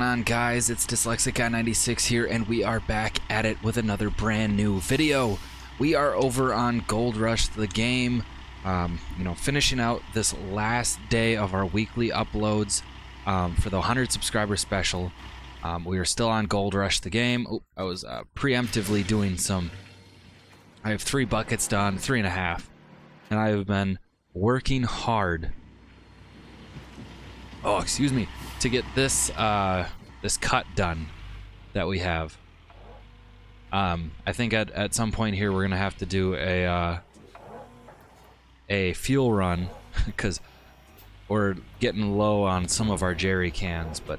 on, guys? It's Dyslexic Guy 96 here, and we are back at it with another brand new video. We are over on Gold Rush the game, finishing out this last day of our weekly uploads for the 100 subscriber special. We are still on Gold Rush the game. Oh, I was preemptively doing some. I have 3 buckets done, 3.5, and I have been working hard. Oh, excuse me, to get this this cut done that we have. I think at some point here we're gonna have to do a fuel run because we're getting low on some of our jerry cans. But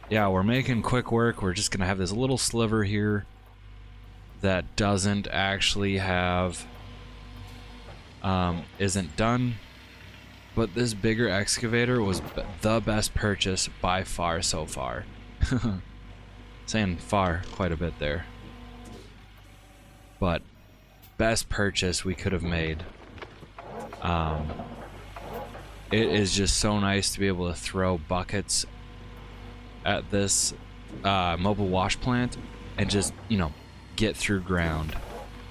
yeah, we're making quick work. We're just gonna have this little sliver here that doesn't actually have isn't done. But this bigger excavator was the best purchase by far so far. Saying far quite a bit there. But best purchase we could have made. It is just so nice to be able to throw buckets at this mobile wash plant and just, get through ground.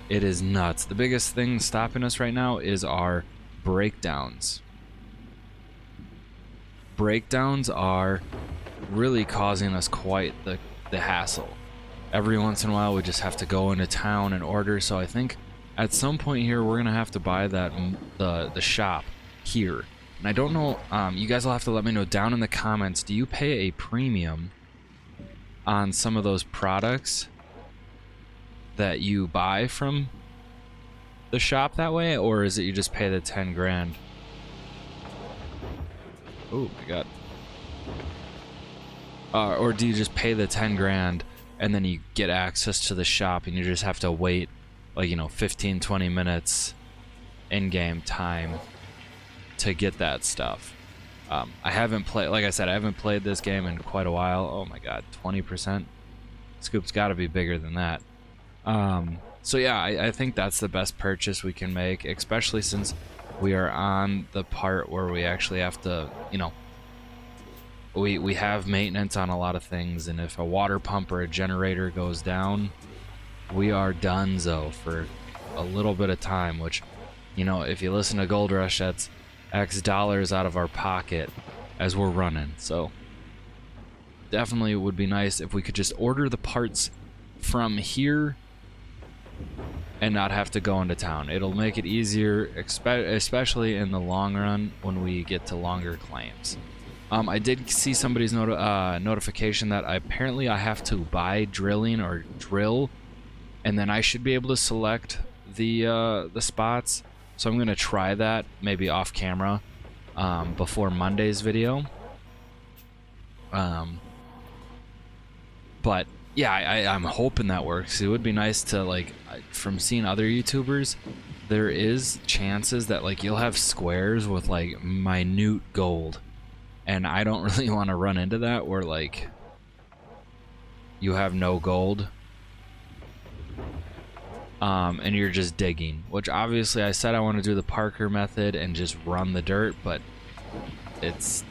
It is nuts. The biggest thing stopping us right now is our breakdowns. Breakdowns are really causing us quite the hassle. Every once in a while we just have to go into town and order, so I think at some point here we're gonna have to buy that the shop here. And I don't know, you guys will have to let me know down in the comments, do you pay a premium on some of those products that you buy from the shop that way, or is it you just pay the 10 grand? Oh my god. Or do you just pay the 10 grand and then you get access to the shop and you just have to wait 15-20 minutes in-game time to get that stuff? I haven't played, like I said, I haven't played this game in quite a while. Oh my god, 20%? Scoop's got to be bigger than that. So yeah, I think that's the best purchase we can make, especially since we are on the part where we actually have to, we have maintenance on a lot of things, and if a water pump or a generator goes down, we are donezo for a little bit of time, which, if you listen to Gold Rush, that's X dollars out of our pocket as we're running. So definitely it would be nice if we could just order the parts from here and not have to go into town. It'll make it easier, especially in the long run when we get to longer claims. I did see somebody's notification that apparently I have to buy drilling or drill, and then I should be able to select the spots. So I'm gonna try that maybe off camera before Monday's video. But yeah, I'm hoping that works. It would be nice to, from seeing other YouTubers, there is chances that you'll have squares with minute gold, and I don't really want to run into that where you have no gold and you're just digging, which obviously I said I want to do the Parker method and just run the dirt, but it's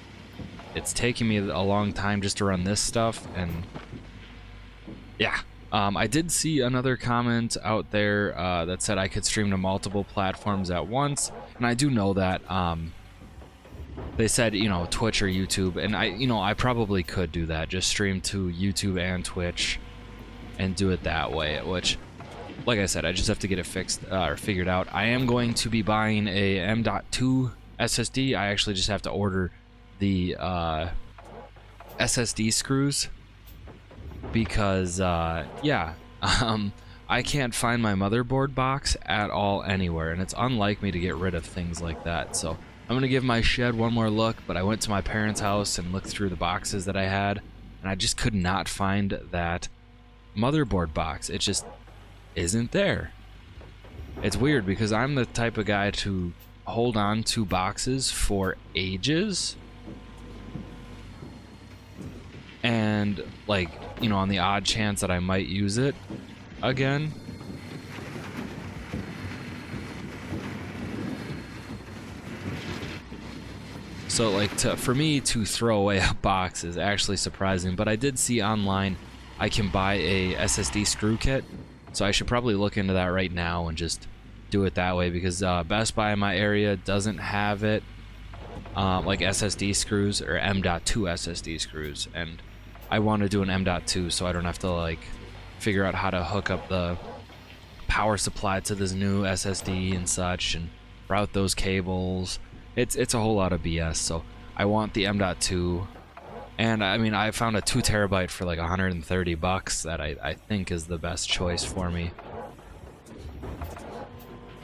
taking me a long time just to run this stuff. And yeah, I did see another comment out there that said I could stream to multiple platforms at once, and I do know that. They said, Twitch or YouTube, and I probably could do that, just stream to YouTube and Twitch and do it that way, which, like I said, I just have to get it fixed or figured out. I am going to be buying a M.2 SSD. I actually just have to order the SSD screws because I can't find my motherboard box at all anywhere, and it's unlike me to get rid of things like that. So I'm gonna give my shed one more look, but I went to my parents' house and looked through the boxes that I had, and I just could not find that motherboard box. It just isn't there. It's weird because I'm the type of guy to hold on to boxes for ages, and on the odd chance that I might use it again, So like for me to throw away a box is actually surprising, but I did see online I can buy a SSD screw kit, so I should probably look into that right now and just do it that way, because Best Buy in my area doesn't have it, like SSD screws or M.2 SSD screws, and I want to do an M.2 so I don't have to like figure out how to hook up the power supply to this new SSD and such and route those cables. It's a whole lot of BS, so I want the M.2. And I mean, I found a 2 terabyte for like $130 that I think is the best choice for me.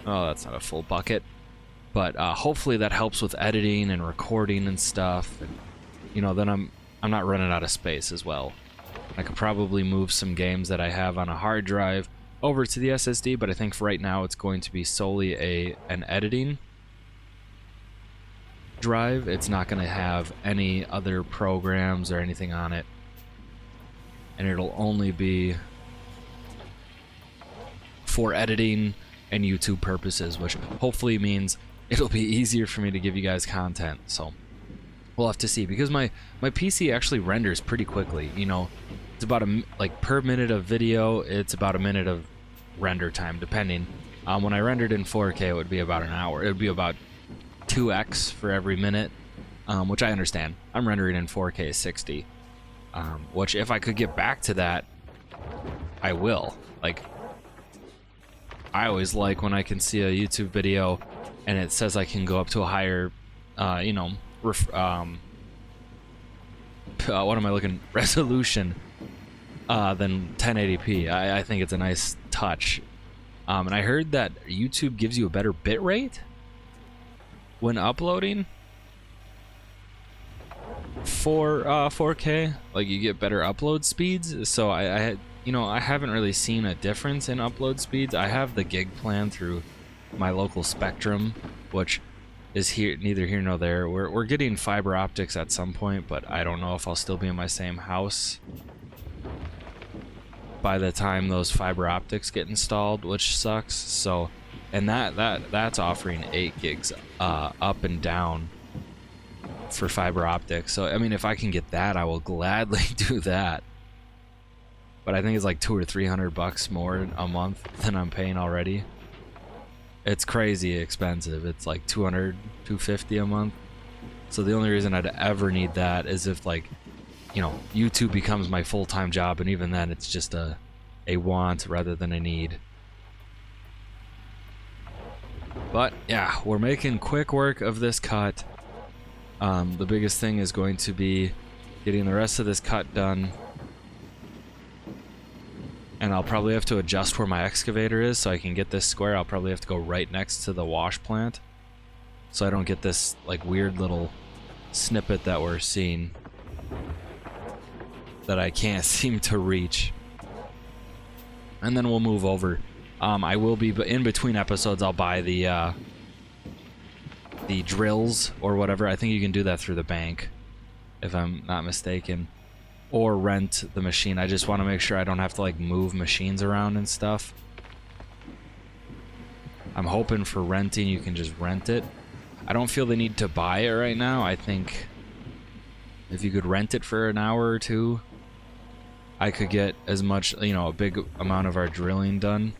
Oh, that's not a full bucket, but hopefully that helps with editing and recording and stuff. And you know, then I'm not running out of space as well. I could probably move some games that I have on a hard drive over to the SSD, but I think for right now it's going to be solely an editing drive. It's not going to have any other programs or anything on it, and it'll only be for editing and YouTube purposes, which hopefully means it'll be easier for me to give you guys content. So we'll have to see, because my PC actually renders pretty quickly. You know, it's about like per minute of video, it's about a minute of render time, depending. When I rendered in 4K, it would be about an hour. It would be about 2x for every minute, which I understand. I'm rendering in 4K 60, which if I could get back to that, I will. Like, I always like when I can see a YouTube video and it says I can go up to a higher, you know, what am I looking, resolution than 1080p. I think it's a nice touch. And I heard that YouTube gives you a better bit rate when uploading for 4K. Like, you get better upload speeds. So I you know, I haven't really seen a difference in upload speeds. I have the gig plan through my local Spectrum, which is neither here nor there. We're getting fiber optics at some point, but I don't know if I'll still be in my same house by the time those fiber optics get installed, which sucks. So, and that's offering 8 gigs up and down for fiber optics. So I mean, if I can get that, I will gladly do that. But I think it's like $200 or $300 more a month than I'm paying already. It's crazy expensive. It's like $200, $250 a month. So the only reason I'd ever need that is if, like, you know, YouTube becomes my full-time job, and even then it's just a want rather than a need. But yeah, we're making quick work of this cut. The biggest thing is going to be getting the rest of this cut done. And I'll probably have to adjust where my excavator is so I can get this square. I'll probably have to go right next to the wash plant, so I don't get this like weird little snippet that we're seeing that I can't seem to reach. And then we'll move over. I will be, but in between episodes I'll buy the drills or whatever. I think you can do that through the bank, if I'm not mistaken. Or rent the machine. I just want to make sure I don't have to like move machines around and stuff. I'm hoping for renting you can just rent it. I don't feel the need to buy it right now. I think if you could rent it for an hour or two, I could get as much, you know, a big amount of our drilling done.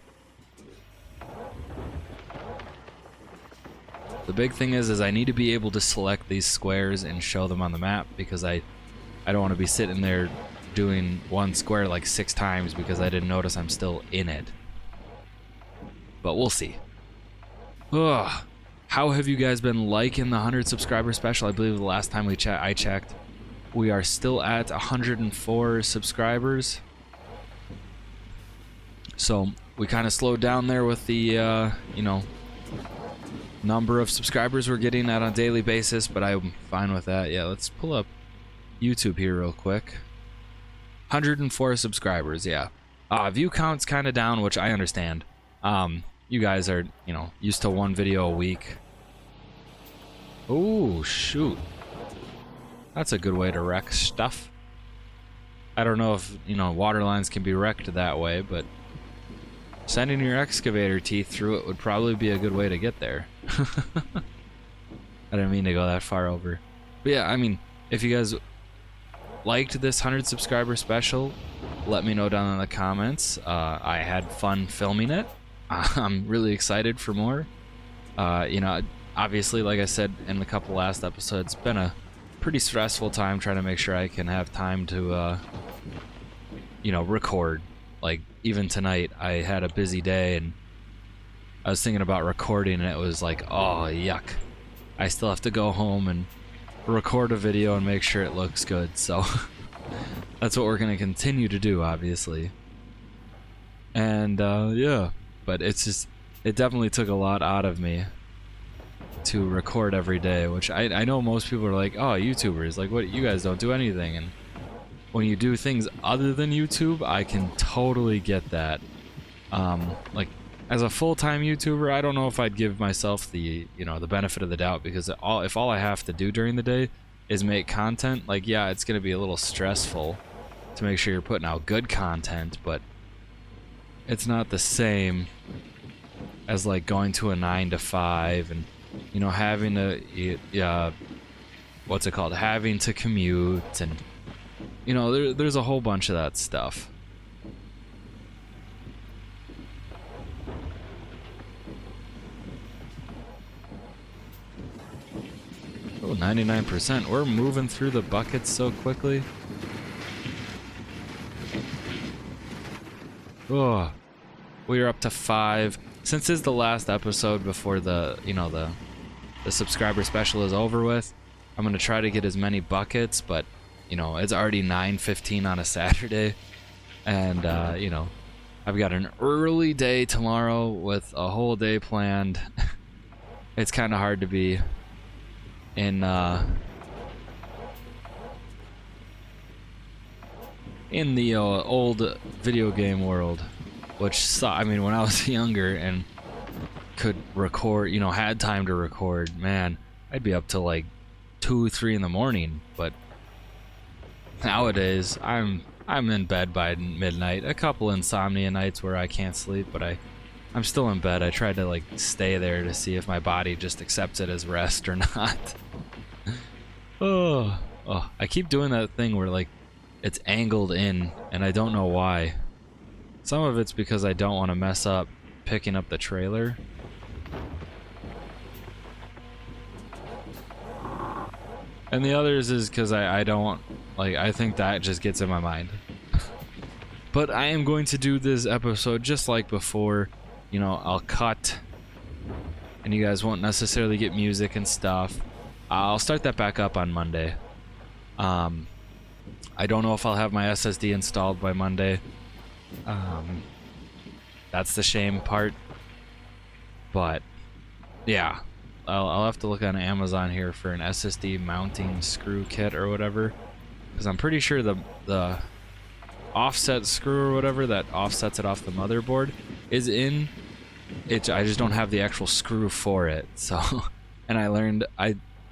The big thing is I need to be able to select these squares and show them on the map, because I don't want to be sitting there doing one square like 6 times because I didn't notice I'm still in it. But we'll see. Ugh. How have you guys been liking the 100 subscriber special? I believe the last time I checked, we are still at 104 subscribers. So we kind of slowed down there with the, you know, number of subscribers we're getting at on a daily basis, but I'm fine with that. Yeah, let's pull up YouTube here real quick. 104 subscribers, yeah. View count's kind of down, which I understand. You guys are, you know, used to 1 video a week. Oh, shoot. That's a good way to wreck stuff. I don't know if, you know, water lines can be wrecked that way, but sending your excavator teeth through it would probably be a good way to get there. I didn't mean to go that far over. But yeah, I mean, if you guys liked this 100 subscriber special, let me know down in the comments. I had fun filming it. I'm really excited for more. You know, obviously, like I said in a couple last episodes, it's been a pretty stressful time trying to make sure I can have time to, you know, record. Like, even tonight, I had a busy day, and I was thinking about recording, and it was like, oh, yuck. I still have to go home and record a video and make sure it looks good, so that's what we're going to continue to do, obviously. And, yeah, but it's just, it definitely took a lot out of me to record every day, which I know most people are like, oh, YouTubers, like, what, you guys don't do anything, and when you do things other than YouTube, I can totally get that. Like, as a full-time YouTuber, I don't know if I'd give myself the, you know, the benefit of the doubt, because if all I have to do during the day is make content, like, yeah, it's gonna be a little stressful to make sure you're putting out good content, but it's not the same as like going to a 9 to 5 and, you know, having to, what's it called, having to commute, and, you know, there's a whole bunch of that stuff. Oh, 99%. We're moving through the buckets so quickly. Oh, we are up to 5. Since this is the last episode before the, you know, the subscriber special is over with, I'm gonna try to get as many buckets, but, you know, it's already 9:15 on a Saturday, and, you know, I've got an early day tomorrow with a whole day planned. It's kind of hard to be in the old video game world, which I mean, when I was younger and could record, you know, had time to record, man, I'd be up till like 2, 3 in the morning. But nowadays, I'm in bed by midnight. A couple insomnia nights where I can't sleep, but I'm still in bed. I try to like stay there to see if my body just accepts it as rest or not. Oh, I keep doing that thing where like it's angled in, and I don't know why. Some of it's because I don't want to mess up picking up the trailer. And the others is because I don't, like, I think that just gets in my mind. But I am going to do this episode just like before. You know, I'll cut, and you guys won't necessarily get music and stuff. I'll start that back up on Monday. I don't know if I'll have my SSD installed by Monday. That's the shame part. But yeah, I'll have to look on Amazon here for an SSD mounting screw kit or whatever, because I'm pretty sure the offset screw or whatever that offsets it off the motherboard is in it. I just don't have the actual screw for it. So, and I learned,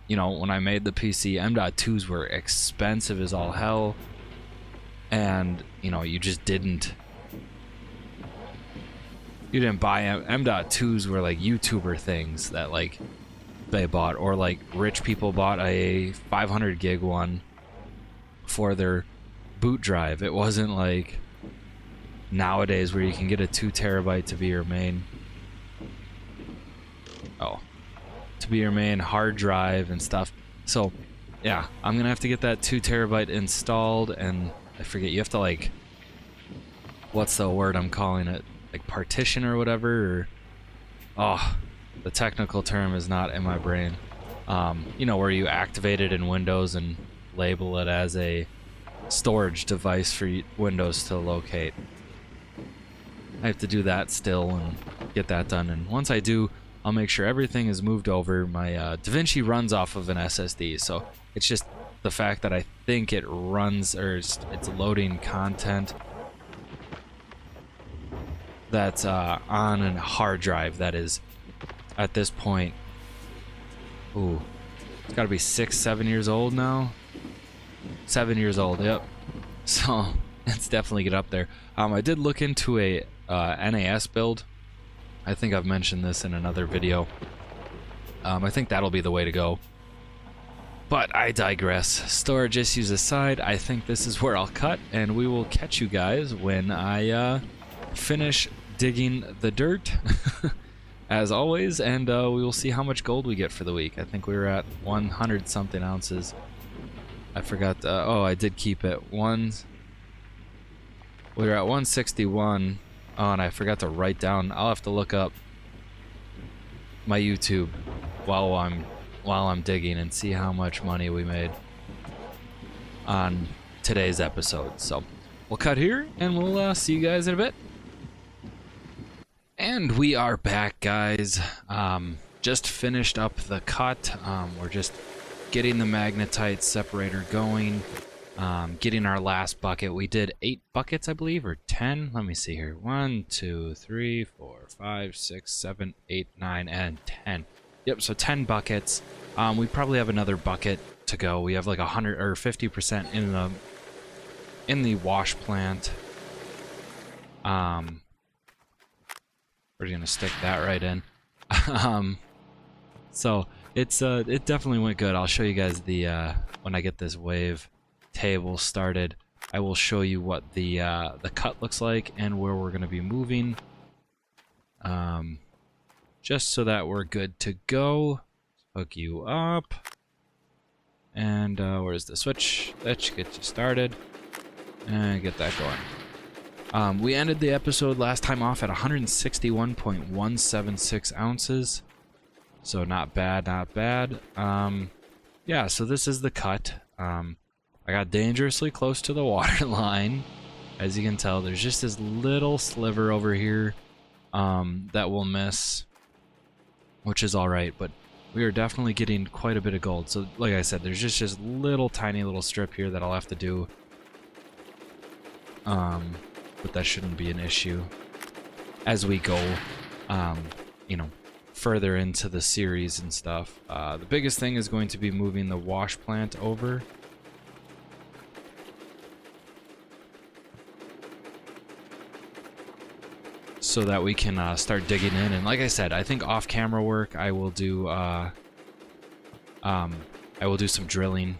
you know, when I made the PC, M.2s were expensive as all hell, and, you know, you just didn't buy M.2s were like YouTuber things that like they bought, or like rich people bought a 500 gig one for their boot drive. It wasn't like nowadays where you can get a 2 terabyte to be your main hard drive and stuff. So yeah, I'm gonna have to get that 2 terabyte installed, and I forget, you have to like, what's the word I'm calling it, like partition or whatever, or the technical term is not in my brain. You know, where you activate it in Windows and label it as a storage device for Windows to locate. I have to do that still and get that done, and once I do, I'll make sure everything is moved over. My DaVinci runs off of an SSD, so it's just the fact that I think it runs, or it's loading content that's on a hard drive that is, at this point, ooh, it's got to be 6-7 years old now. 7 years old, yep. So it's definitely get up there. I did look into a NAS build. I think I've mentioned this in another video. I think that'll be the way to go. But I digress. Storage issues aside, I think this is where I'll cut, and we will catch you guys when I finish digging the dirt, as always, and we will see how much gold we get for the week. I think we were at 100 something ounces. I forgot. Oh, I did keep it. We were at 161. Oh, and I forgot to write down. I'll have to look up my YouTube while I'm digging and see how much money we made on today's episode. So we'll cut here, and we'll see you guys in a bit. And we are back, guys. Just finished up the cut. We're just getting the magnetite separator going, getting our last bucket. We did 8 buckets, I believe, or 10. Let me see here. 1, 2, 3, 4, 5, 6, 7, 8, 9, and 10. Yep, so 10 buckets. We probably have another bucket to go. We have like 100 or 50% in the wash plant. We're gonna stick that right in. So it definitely went good. I'll show you guys the when I get this wave table started. I will show you what the cut looks like and where we're gonna be moving. Just so that we're good to go. Hook you up. And where's the switch? That should get you started. And get that going. We ended the episode last time off at 161.176 ounces. So not bad, not bad. Yeah, so this is the cut. I got dangerously close to the water line. As you can tell, there's just this little sliver over here that we'll miss, which is alright, but we are definitely getting quite a bit of gold. So like I said, there's just this little tiny little strip here that I'll have to do. But that shouldn't be an issue as we go, you know, further into the series and stuff. The biggest thing is going to be moving the wash plant over. So that we can start digging in. And like I said, I think off-camera work I will do some drilling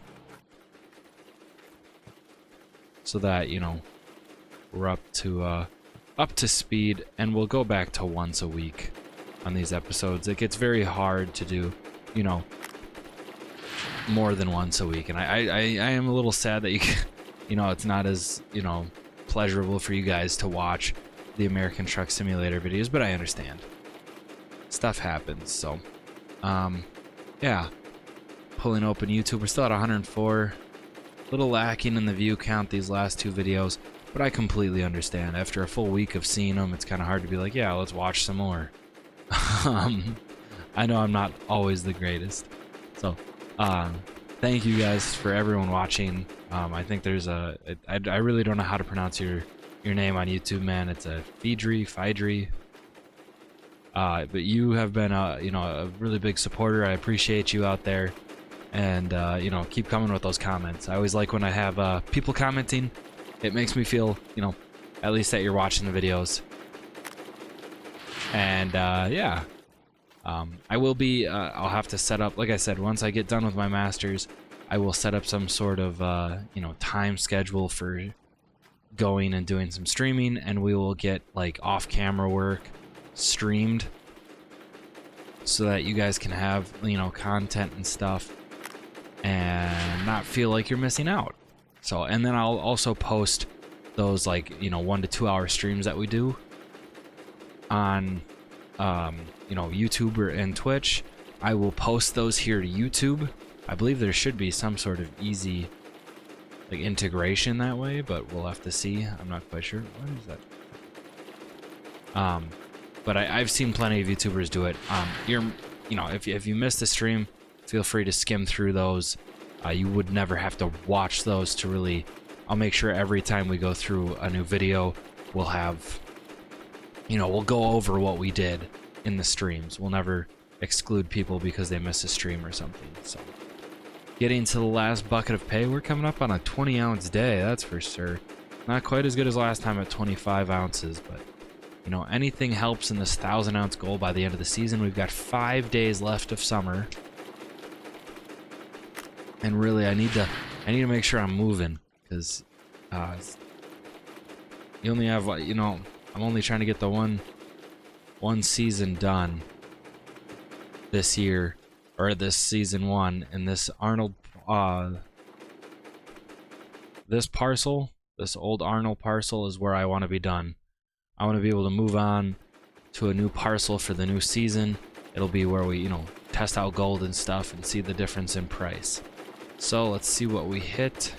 so that, you know, we're up to speed, and we'll go back to once a week on these episodes. It gets very hard to do, you know, more than once a week, and I am a little sad that you know, it's not as, you know, pleasurable for you guys to watch the American Truck Simulator videos, but I understand. Stuff happens, so yeah. Pulling open YouTube, we're still at 104. A little lacking in the view count these last 2 videos. But I completely understand. After a full week of seeing them, it's kind of hard to be like, yeah, let's watch some more. I know I'm not always the greatest. So, thank you guys for everyone watching. I think there's I really don't know how to pronounce your name on YouTube, man. It's a Fidri. But you have been, you know, a really big supporter. I appreciate you out there. And, you know, keep coming with those comments. I always like when I have people commenting. It makes me feel, you know, at least that you're watching the videos. And, yeah. I will be, I'll have to set up, like I said, once I get done with my masters, I will set up some sort of, you know, time schedule for going and doing some streaming, and we will get, like, off-camera work streamed so that you guys can have, you know, content and stuff and not feel like you're missing out. So, and then I'll also post those, like, you know, 1 to 2 hour streams that we do on, you know, YouTube and Twitch. I will post those here to YouTube. I believe there should be some sort of easy, like, integration that way, but we'll have to see. I'm not quite sure. What is that? But I've seen plenty of YouTubers do it. You know, if you missed the stream, feel free to skim through those. You would never have to watch those to really... I'll make sure every time we go through a new video, we'll have... You know, we'll go over what we did in the streams. We'll never exclude people because they missed a stream or something. So, getting to the last bucket of pay, we're coming up on a 20-ounce day, that's for sure. Not quite as good as last time at 25 ounces, but... You know, anything helps in this 1,000-ounce goal by the end of the season. We've got 5 days left of summer. And really, I need to make sure I'm moving, because you only have, you know, I'm only trying to get the one season done this year, or this season 1, and this Arnold this parcel, this old Arnold parcel, is where I want to be done. I want to be able to move on to a new parcel for the new season. It'll be where we, you know, test out gold and stuff and see the difference in price. So let's see what we hit.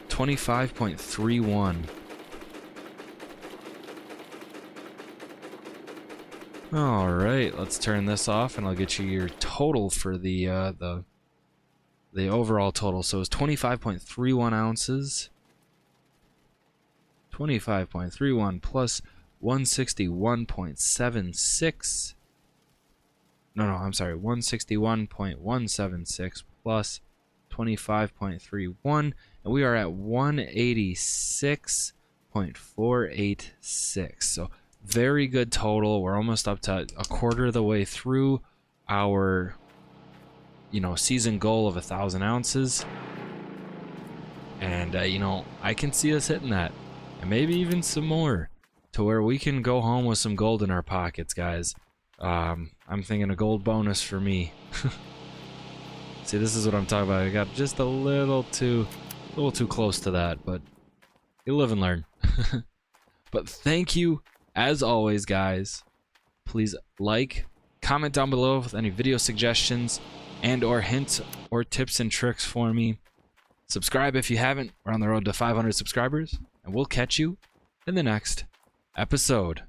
25.31. All right, let's turn this off, and I'll get you your total for the overall total. So it's 25.31 ounces. 25.31 plus 161.76. No, I'm sorry. 161.176 plus 25.31, and we are at 186.486. So very good total. We're almost up to a quarter of the way through our, you know, season goal of 1,000 ounces. And you know, I can see us hitting that, and maybe even some more, to where we can go home with some gold in our pockets, guys. I'm thinking a gold bonus for me. See, this is what I'm talking about. I got just a little too close to that, but you live and learn. But thank you, as always, guys. Please like, comment down below with any video suggestions and or hints or tips and tricks for me. Subscribe if you haven't. We're on the road to 500 subscribers, and we'll catch you in the next episode.